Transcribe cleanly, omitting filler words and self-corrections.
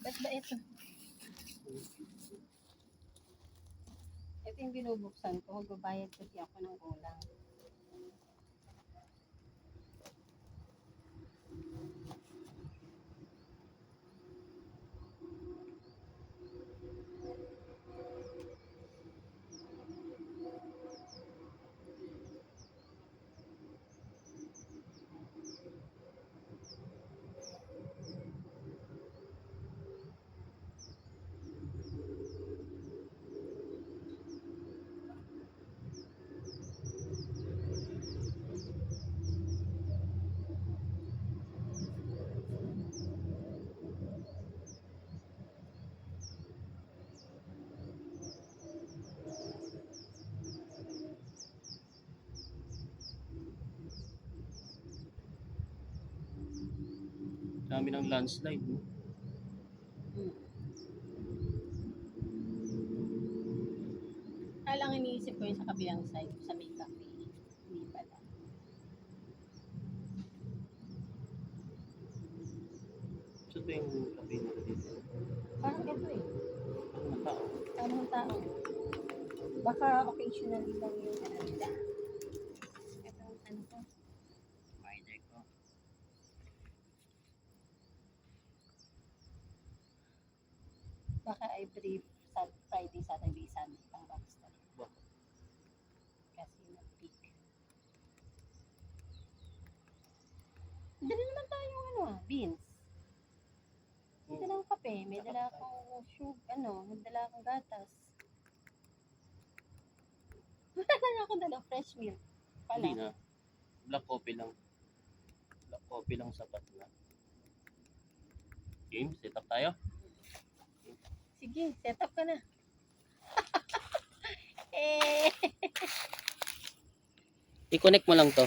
Ba't ba ito? Ito yung binubuksan ko. Magbabayad kasi ako ng ulang. Dami ng landslide, no? Kaya lang iniisip ko yung sa kabilang side, sa may cafe. Hindi pala. Saan ba yung cafe na dito? Parang ito eh. Ang tao. Parang tao. Baka occasionally lang yung ano nila. Ito ano to. Rider ko. Baka every Friday, Saturday, Sunday pang rockstar. Bakit? Kasi nag-peak. Dala naman tayo ano beans. May dala akong kape, may dala akong may dala akong gatas. Wala na ako dala fresh milk. Hindi Pala. na. Black coffee lang. Black coffee lang sapat na. Game, set up tayo. Sige, set up ka na. Eh. I-connect mo lang to.